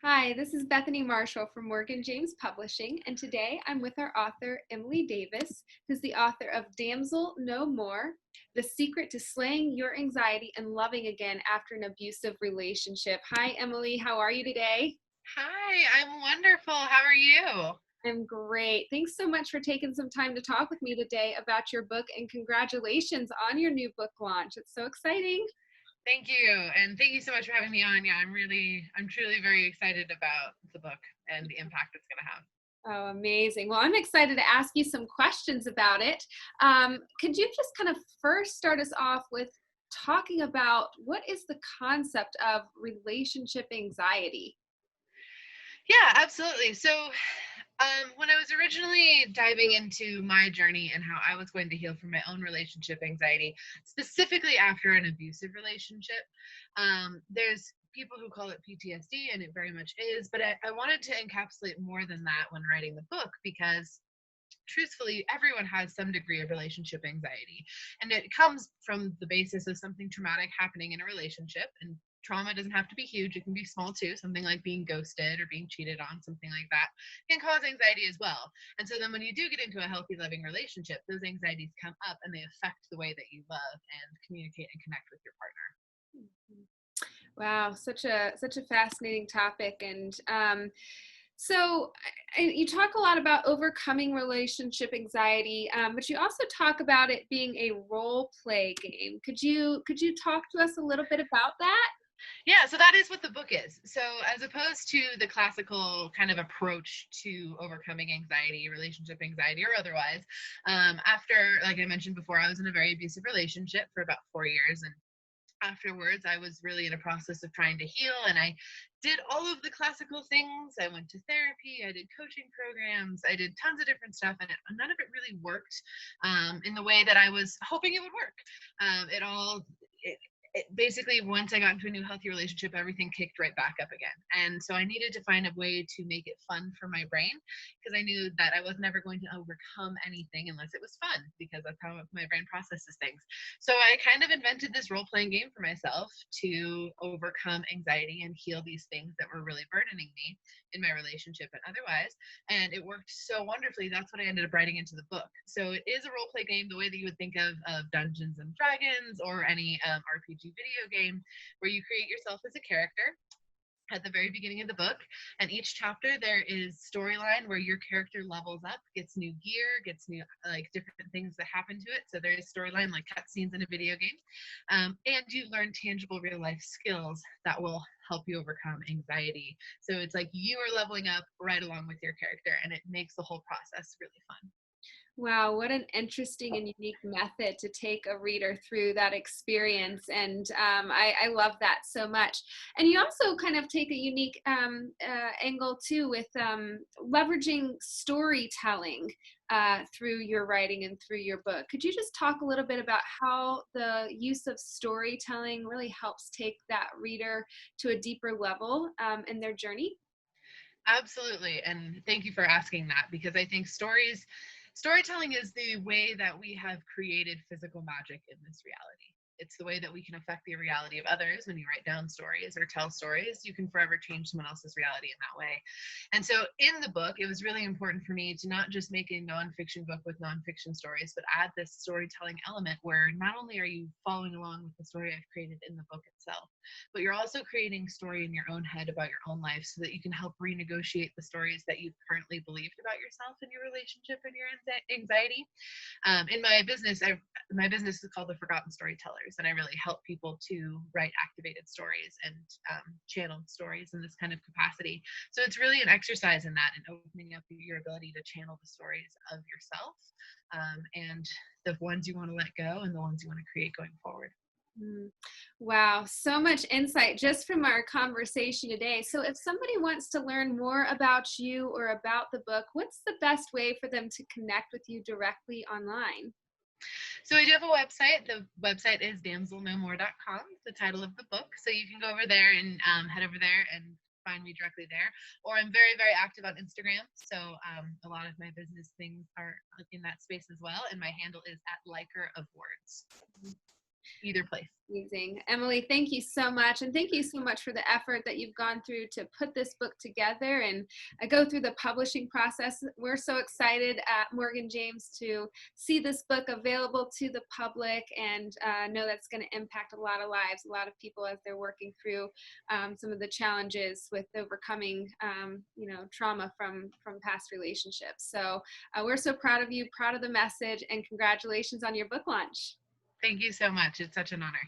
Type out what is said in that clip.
Hi, this is Bethany Marshall from Morgan James Publishing, and today I'm with our author, Emily Davis, who's the author of Damsel No More, The Secret to Slaying Your Anxiety and Loving Again After an Abusive Relationship. Hi, Emily. How are you today? Hi, I'm wonderful. How are you? I'm great. Thanks so much for taking some time to talk with me today about your book, and congratulations on your new book launch. It's so exciting. Thank you. And thank you so much for having me on. Yeah, I'm truly very excited about the book and the impact it's going to have. Oh, amazing. Well, I'm excited to ask you some questions about it. Could you just kind of first start us off with talking about what is the concept of relationship anxiety? Yeah, absolutely. When I was originally diving into my journey and how I was going to heal from my own relationship anxiety, specifically after an abusive relationship, there's people who call it PTSD, and it very much is. But I wanted to encapsulate more than that when writing the book because truthfully, everyone has some degree of relationship anxiety. And it comes from the basis of something traumatic happening in a relationship. And trauma doesn't have to be huge, it can be small too. Something like being ghosted or being cheated on, something like that, can cause anxiety as well. And so then when you do get into a healthy, loving relationship, those anxieties come up and they affect the way that you love and communicate and connect with your partner. Wow, such a fascinating topic, and so you talk a lot about overcoming relationship anxiety, but you also talk about it being a role play game. Could you talk to us a little bit about that? Yeah, so that is what the book is. So, as opposed to the classical kind of approach to overcoming anxiety, relationship anxiety, or otherwise, after, like I mentioned before, I was in a very abusive relationship for about 4 years. And afterwards, I was really in a process of trying to heal. And I did all of the classical things. I went to therapy, I did coaching programs, I did tons of different stuff, and none of it really worked in the way that I was hoping it would work. It all. Basically, once I got into a new healthy relationship, everything kicked right back up again. And so I needed to find a way to make it fun for my brain because I knew that I was never going to overcome anything unless it was fun, because that's how my brain processes things. So I kind of invented this role playing game for myself to overcome anxiety and heal these things that were really burdening me in my relationship and otherwise. And it worked so wonderfully. That's what I ended up writing into the book. So it is a role play game the way that you would think of Dungeons and Dragons or any RPG video game, where you create yourself as a character at the very beginning of the book. And each chapter there is storyline where your character levels up, gets new gear, gets new like different things that happen to it. So there is storyline like cutscenes in a video game. And you learn tangible real life skills that will help you overcome anxiety. So it's like you are leveling up right along with your character, and it makes the whole process really fun. Wow, what an interesting and unique method to take a reader through that experience. And I love that so much. And you also kind of take a unique angle too with leveraging storytelling through your writing and through your book. Could you just talk a little bit about how the use of storytelling really helps take that reader to a deeper level in their journey? Absolutely. And thank you for asking that, because I think storytelling is the way that we have created physical magic in this reality. It's the way that we can affect the reality of others. When you write down stories or tell stories, you can forever change someone else's reality in that way. And so in the book, it was really important for me to not just make a nonfiction book with nonfiction stories, but add this storytelling element where not only are you following along with the story I've created in the book itself, but you're also creating story in your own head about your own life so that you can help renegotiate the stories that you currently believed about yourself and your relationship and your anxiety. In my business is called The Forgotten Storytellers, and I really help people to write activated stories and channeled stories in this kind of capacity. So it's really an exercise in that and opening up your ability to channel the stories of yourself, and the ones you want to let go and the ones you want to create going forward. Mm. Wow, so much insight just from our conversation today. So, if somebody wants to learn more about you or about the book, what's the best way for them to connect with you directly online? So I do have a website. The website is damselnomore.com, the title of the book. So you can go over there and head over there and find me directly there. Or I'm very, very active on Instagram. So a lot of my business things are in that space as well. And my handle is at Liker of Words. either place. Amazing. Emily, thank you so much. And thank you so much for the effort that you've gone through to put this book together and go through the publishing process. We're so excited at Morgan James to see this book available to the public, and know that's going to impact a lot of lives, a lot of people as they're working through some of the challenges with overcoming, trauma from past relationships. So we're so proud of you, proud of the message, and congratulations on your book launch. Thank you so much. It's such an honor.